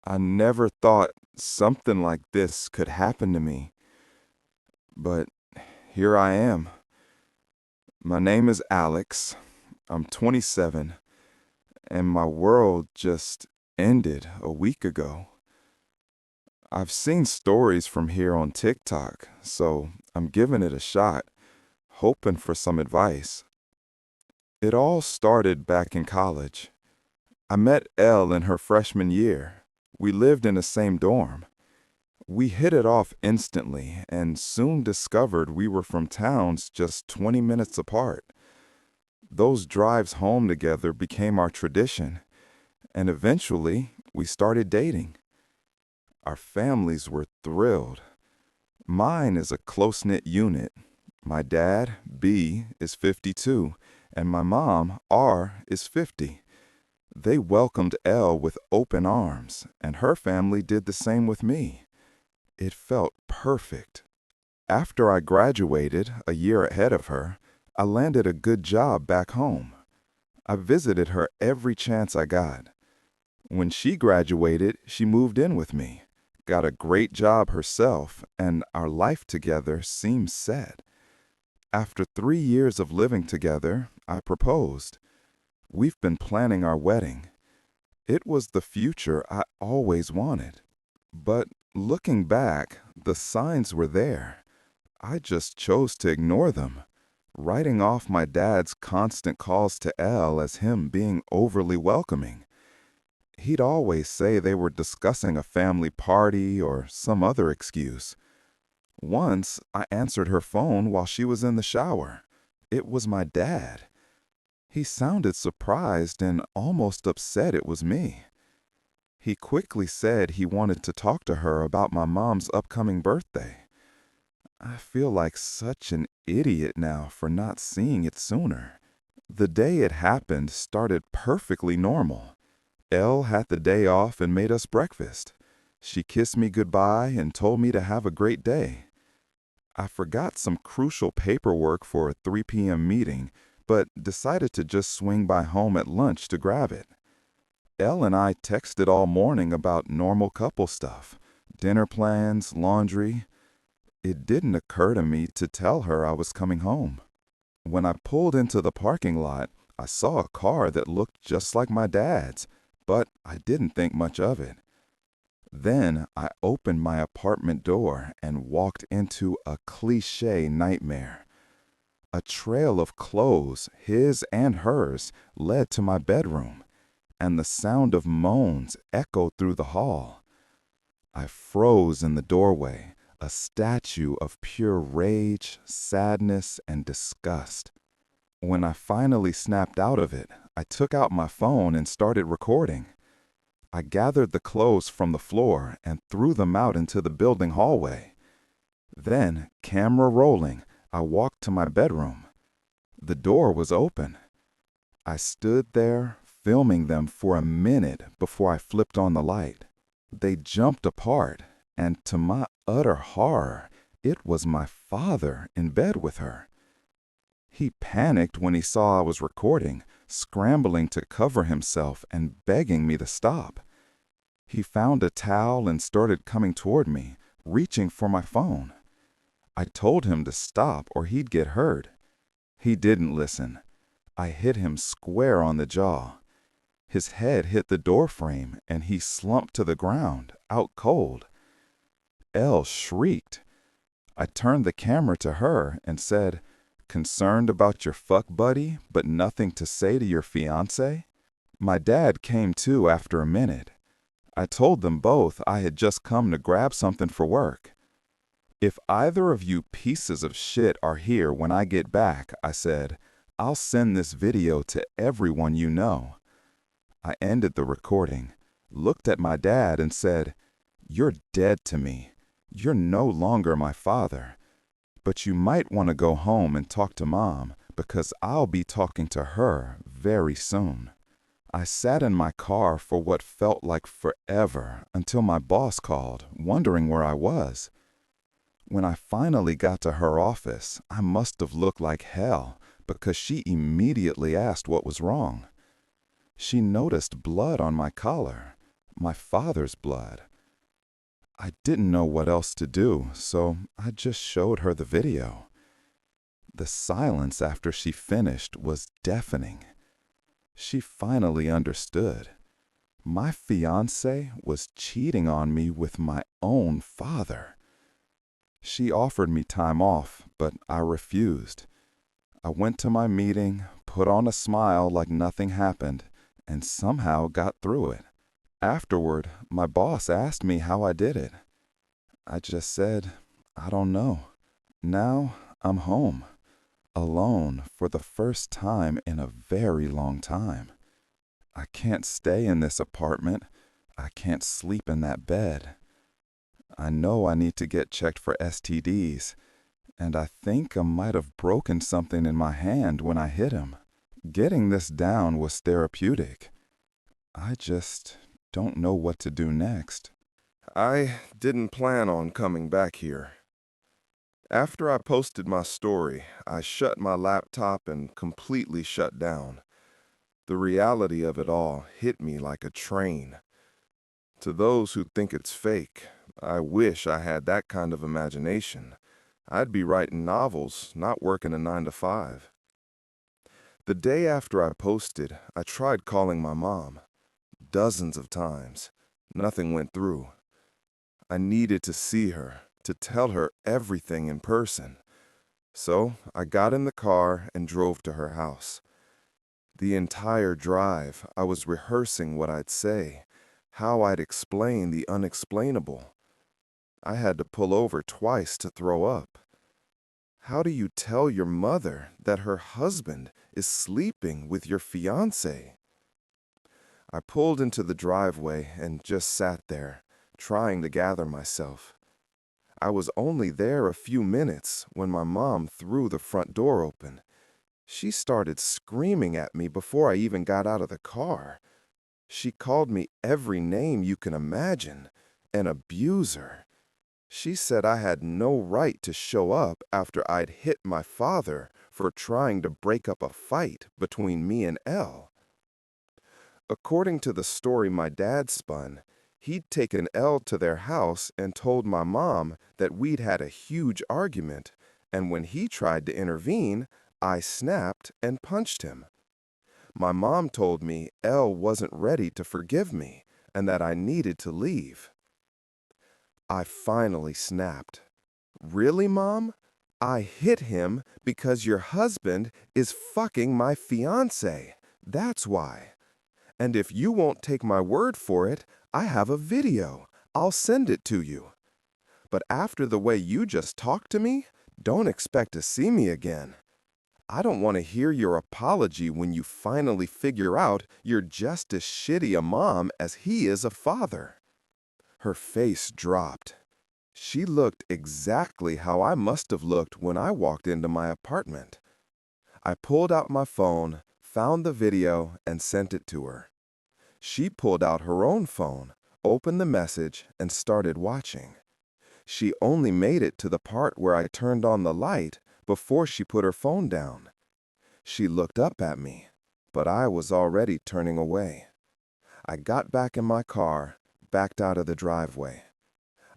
I never thought something like this could happen to me, but here I am. My name is Alex. I'm 27, and my world just ended a week ago. I've seen stories from here on TikTok, so I'm giving it a shot, hoping for some advice. It all started back in college. I met Elle in her freshman year. We lived in the same dorm. We hit it off instantly and soon discovered we were from towns just 20 minutes apart. Those drives home together became our tradition, and eventually we started dating. Our families were thrilled. Mine is a close-knit unit. My dad, B, is 52, and my mom, R, is 50. They welcomed Elle with open arms, and her family did the same with me. It felt perfect. After I graduated, a year ahead of her, I landed a good job back home. I visited her every chance I got. When she graduated, she moved in with me, got a great job herself, and our life together seemed set. After 3 years of living together, I proposed. We've been planning our wedding. It was the future I always wanted. But looking back, the signs were there. I just chose to ignore them, writing off my dad's constant calls to Elle as him being overly welcoming. He'd always say they were discussing a family party or some other excuse. Once, I answered her phone while she was in the shower. It was my dad. He sounded surprised and almost upset it was me. He quickly said he wanted to talk to her about my mom's upcoming birthday. I feel like such an idiot now for not seeing it sooner. The day it happened started perfectly normal. Elle had the day off and made us breakfast. She kissed me goodbye and told me to have a great day. I forgot some crucial paperwork for a 3 p.m. meeting, but decided to just swing by home at lunch to grab it. Elle and I texted all morning about normal couple stuff, dinner plans, laundry. It didn't occur to me to tell her I was coming home. When I pulled into the parking lot, I saw a car that looked just like my dad's, but I didn't think much of it. Then I opened my apartment door and walked into a cliché nightmare. A trail of clothes, his and hers, led to my bedroom, and the sound of moans echoed through the hall. I froze in the doorway, a statue of pure rage, sadness, and disgust. When I finally snapped out of it, I took out my phone and started recording. I gathered the clothes from the floor and threw them out into the building hallway. Then, camera rolling, I walked to my bedroom. The door was open. I stood there, filming them for a minute before I flipped on the light. They jumped apart, and to my utter horror, it was my father in bed with her. He panicked when he saw I was recording, scrambling to cover himself and begging me to stop. He found a towel and started coming toward me, reaching for my phone. I told him to stop or he'd get hurt. He didn't listen. I hit him square on the jaw. His head hit the door frame and he slumped to the ground, out cold. Elle shrieked. I turned the camera to her and said, "Concerned about your fuck buddy, but nothing to say to your fiancé?" My dad came to after a minute. I told them both I had just come to grab something for work. "If either of you pieces of shit are here when I get back," I said, "I'll send this video to everyone you know." I ended the recording, looked at my dad and said, "You're dead to me. You're no longer my father. But you might want to go home and talk to Mom because I'll be talking to her very soon." I sat in my car for what felt like forever until my boss called, wondering where I was. When I finally got to her office, I must have looked like hell because she immediately asked what was wrong. She noticed blood on my collar, my father's blood. I didn't know what else to do, so I just showed her the video. The silence after she finished was deafening. She finally understood. My fiancé was cheating on me with my own father. She offered me time off, but I refused. I went to my meeting, put on a smile like nothing happened, and somehow got through it. Afterward, my boss asked me how I did it. I just said, I don't know. Now I'm home, alone for the first time in a very long time. I can't stay in this apartment. I can't sleep in that bed. I know I need to get checked for STDs, and I think I might have broken something in my hand when I hit him. Getting this down was therapeutic. I just don't know what to do next. I didn't plan on coming back here. After I posted my story, I shut my laptop and completely shut down. The reality of it all hit me like a train. To those who think it's fake, I wish I had that kind of imagination. I'd be writing novels, not working a 9 to 5. The day after I posted, I tried calling my mom. Dozens of times. Nothing went through. I needed to see her, to tell her everything in person. So I got in the car and drove to her house. The entire drive, I was rehearsing what I'd say, how I'd explain the unexplainable. I had to pull over twice to throw up. How do you tell your mother that her husband is sleeping with your fiancé? I pulled into the driveway and just sat there, trying to gather myself. I was only there a few minutes when my mom threw the front door open. She started screaming at me before I even got out of the car. She called me every name you can imagine, an abuser. She said I had no right to show up after I'd hit my father for trying to break up a fight between me and Elle. According to the story my dad spun, he'd taken Elle to their house and told my mom that we'd had a huge argument, and when he tried to intervene, I snapped and punched him. My mom told me Elle wasn't ready to forgive me and that I needed to leave. I finally snapped. Really, Mom? I hit him because your husband is fucking my fiancé. That's why. And if you won't take my word for it, I have a video. I'll send it to you. But after the way you just talked to me, don't expect to see me again. I don't want to hear your apology when you finally figure out you're just as shitty a mom as he is a father. Her face dropped. She looked exactly how I must have looked when I walked into my apartment. I pulled out my phone, found the video, and sent it to her. She pulled out her own phone, opened the message, and started watching. She only made it to the part where I turned on the light before she put her phone down. She looked up at me, but I was already turning away. I got back in my car, backed out of the driveway.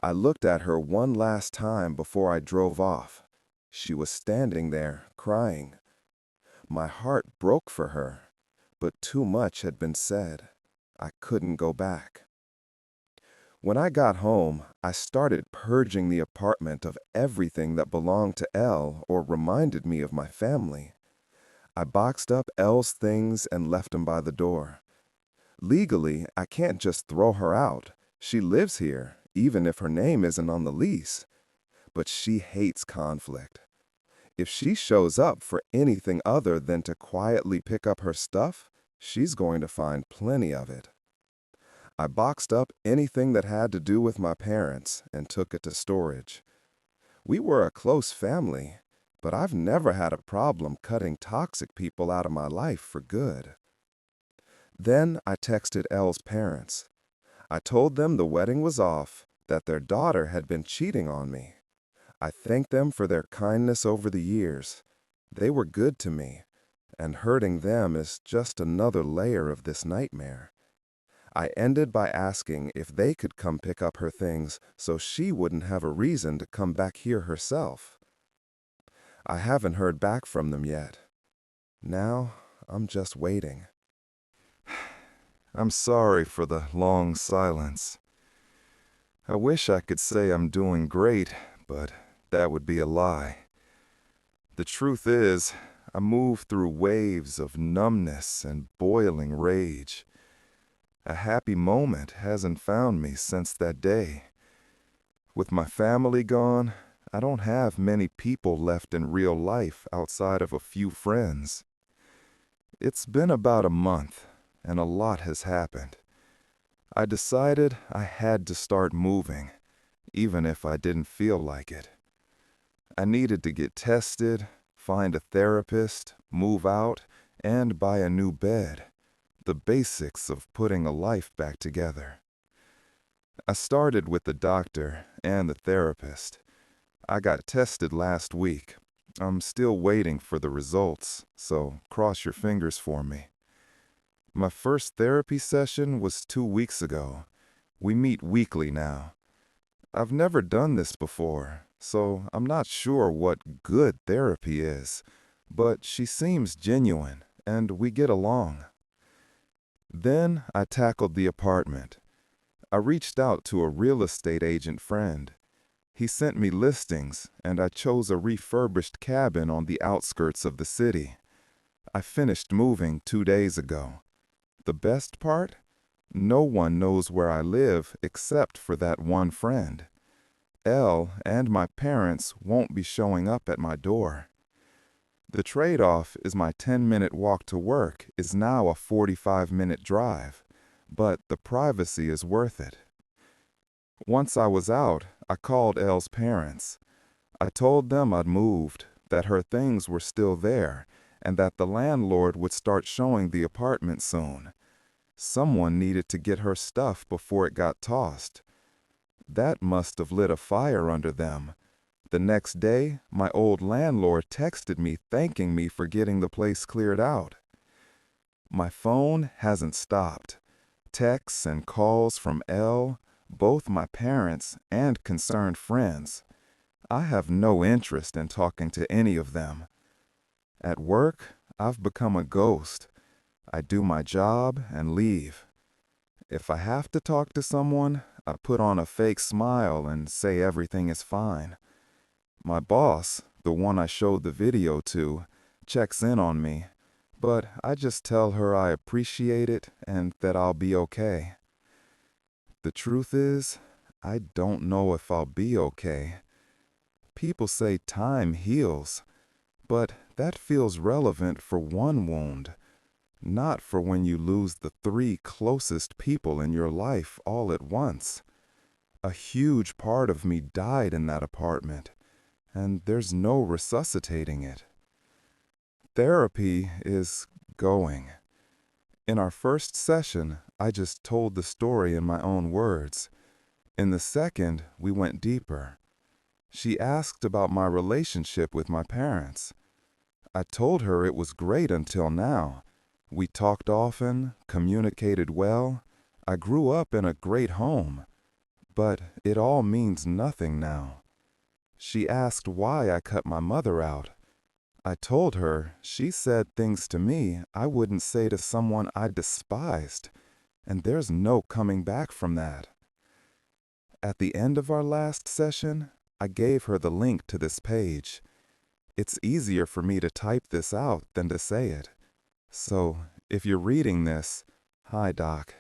I looked at her one last time before I drove off. She was standing there, crying. My heart broke for her, but too much had been said. I couldn't go back. When I got home, I started purging the apartment of everything that belonged to Elle or reminded me of my family. I boxed up Elle's things and left them by the door. Legally, I can't just throw her out. She lives here, even if her name isn't on the lease. But she hates conflict. If she shows up for anything other than to quietly pick up her stuff, she's going to find plenty of it. I boxed up anything that had to do with my parents and took it to storage. We were a close family, but I've never had a problem cutting toxic people out of my life for good. Then I texted Elle's parents. I told them the wedding was off, that their daughter had been cheating on me. I thanked them for their kindness over the years. They were good to me, and hurting them is just another layer of this nightmare. I ended by asking if they could come pick up her things so she wouldn't have a reason to come back here herself. I haven't heard back from them yet. Now, I'm just waiting. I'm sorry for the long silence. I wish I could say I'm doing great, but that would be a lie. The truth is, I move through waves of numbness and boiling rage. A happy moment hasn't found me since that day. With my family gone, I don't have many people left in real life outside of a few friends. It's been about a month, and a lot has happened. I decided I had to start moving, even if I didn't feel like it. I needed to get tested, find a therapist, move out, and buy a new bed. The basics of putting a life back together. I started with the doctor and the therapist. I got tested last week. I'm still waiting for the results, so cross your fingers for me. My first therapy session was 2 weeks ago. We meet weekly now. I've never done this before, so I'm not sure what good therapy is, but she seems genuine, and we get along. Then I tackled the apartment. I reached out to a real estate agent friend. He sent me listings, and I chose a refurbished cabin on the outskirts of the city. I finished moving 2 days ago. The best part? No one knows where I live except for that one friend. Elle and my parents won't be showing up at my door. The trade-off is my 10-minute walk to work is now a 45-minute drive, but the privacy is worth it. Once I was out, I called Elle's parents. I told them I'd moved, that her things were still there, and that the landlord would start showing the apartment soon. Someone needed to get her stuff before it got tossed. That must have lit a fire under them. The next day, my old landlord texted me thanking me for getting the place cleared out. My phone hasn't stopped. Texts and calls from Elle, both my parents and concerned friends. I have no interest in talking to any of them. At work, I've become a ghost. I do my job and leave. If I have to talk to someone, I put on a fake smile and say everything is fine. My boss, the one I showed the video to, checks in on me, but I just tell her I appreciate it and that I'll be okay. The truth is, I don't know if I'll be okay. People say time heals, but that feels relevant for one wound, not for when you lose the 3 closest people in your life all at once. A huge part of me died in that apartment, and there's no resuscitating it. Therapy is going. In our first session, I just told the story in my own words. In the second, we went deeper. She asked about my relationship with my parents. I told her it was great until now. We talked often, communicated well. I grew up in a great home. But it all means nothing now. She asked why I cut my mother out. I told her she said things to me I wouldn't say to someone I despised, and there's no coming back from that. At the end of our last session, I gave her the link to this page. It's easier for me to type this out than to say it. So, if you're reading this, hi, Doc.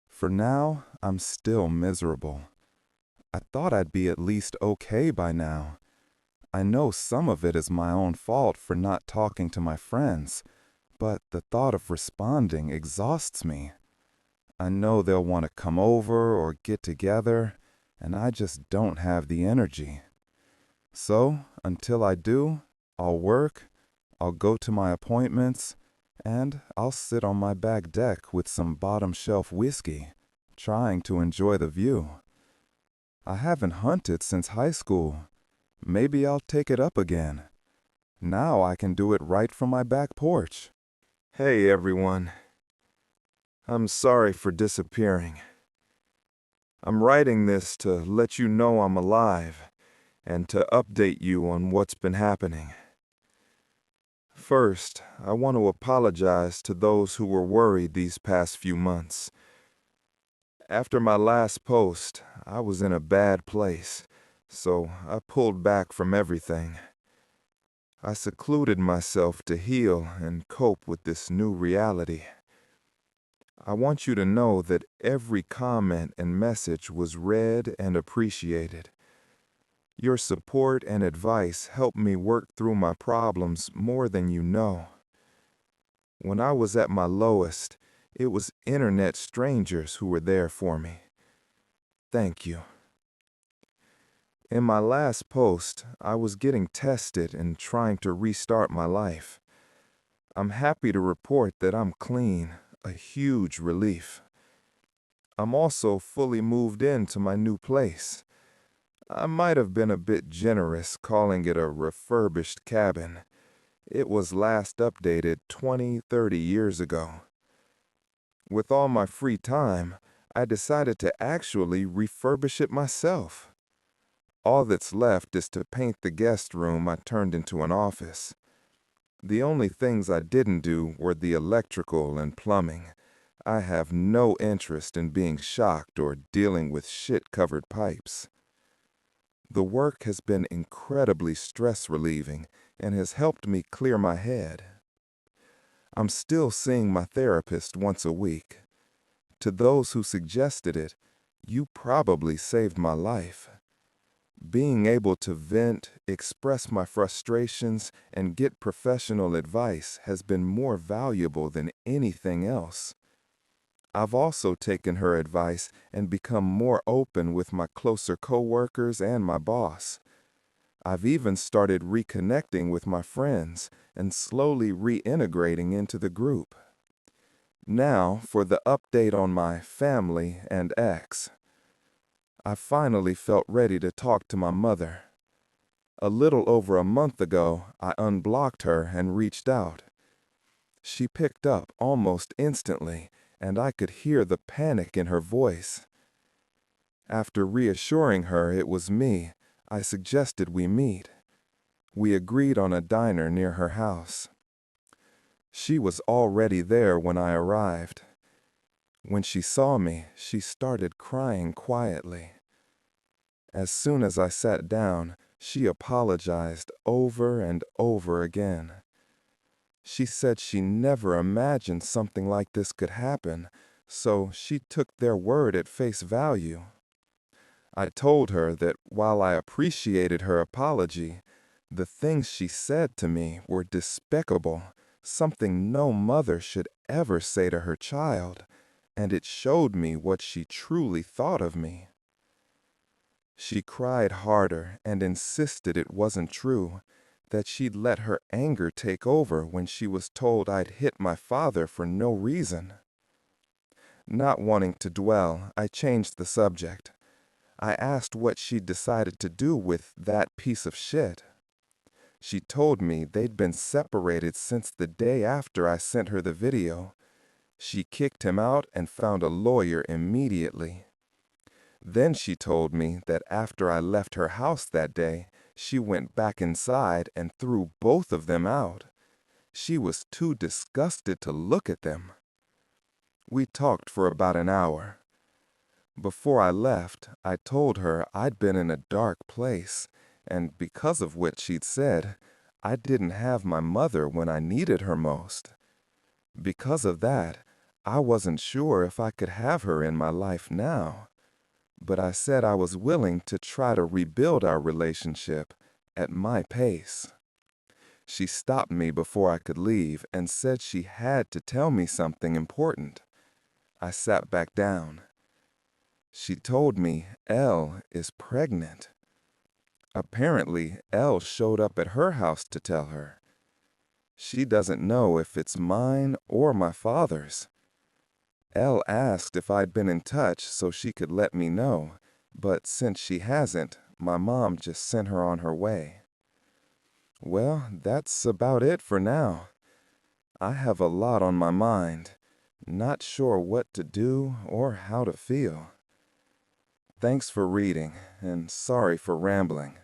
For now, I'm still miserable. I thought I'd be at least okay by now. I know some of it is my own fault for not talking to my friends, but the thought of responding exhausts me. I know they'll want to come over or get together, and I just don't have the energy. So, until I do, I'll work, I'll go to my appointments, and I'll sit on my back deck with some bottom-shelf whiskey, trying to enjoy the view. I haven't hunted since high school. Maybe I'll take it up again. Now I can do it right from my back porch. Hey, everyone. I'm sorry for disappearing. I'm writing this to let you know I'm alive and to update you on what's been happening. First, I want to apologize to those who were worried these past few months. After my last post, I was in a bad place, so I pulled back from everything. I secluded myself to heal and cope with this new reality. I want you to know that every comment and message was read and appreciated. Your support and advice helped me work through my problems more than you know. When I was at my lowest, it was internet strangers who were there for me. Thank you. In my last post, I was getting tested and trying to restart my life. I'm happy to report that I'm clean, a huge relief. I'm also fully moved into my new place. I might have been a bit generous calling it a refurbished cabin. It was last updated 20-30 years ago. With all my free time, I decided to actually refurbish it myself. All that's left is to paint the guest room I turned into an office. The only things I didn't do were the electrical and plumbing. I have no interest in being shocked or dealing with shit-covered pipes. The work has been incredibly stress-relieving and has helped me clear my head. I'm still seeing my therapist once a week. To those who suggested it, you probably saved my life. Being able to vent, express my frustrations, and get professional advice has been more valuable than anything else. I've also taken her advice and become more open with my closer coworkers and my boss. I've even started reconnecting with my friends and slowly reintegrating into the group. Now for the update on my family and ex. I finally felt ready to talk to my mother. A little over a month ago, I unblocked her and reached out. She picked up almost instantly, and I could hear the panic in her voice. After reassuring her it was me, I suggested we meet. We agreed on a diner near her house. She was already there when I arrived. When she saw me, she started crying quietly. As soon as I sat down, she apologized over and over again. She said she never imagined something like this could happen, so she took their word at face value. I told her that while I appreciated her apology, the things she said to me were despicable, something no mother should ever say to her child, and it showed me what she truly thought of me. She cried harder and insisted it wasn't true, that she'd let her anger take over when she was told I'd hit my father for no reason. Not wanting to dwell, I changed the subject. I asked what she'd decided to do with that piece of shit. She told me they'd been separated since the day after I sent her the video. She kicked him out and found a lawyer immediately. Then she told me that after I left her house that day, she went back inside and threw both of them out. She was too disgusted to look at them. We talked for about an hour. Before I left, I told her I'd been in a dark place, and because of what she'd said, I didn't have my mother when I needed her most. Because of that, I wasn't sure if I could have her in my life now. But I said I was willing to try to rebuild our relationship at my pace. She stopped me before I could leave and said she had to tell me something important. I sat back down. She told me Elle is pregnant. Apparently, Elle showed up at her house to tell her. She doesn't know if it's mine or my father's. Elle asked if I'd been in touch so she could let me know, but since she hasn't, my mom just sent her on her way. Well, that's about it for now. I have a lot on my mind. Not sure what to do or how to feel. Thanks for reading, and sorry for rambling.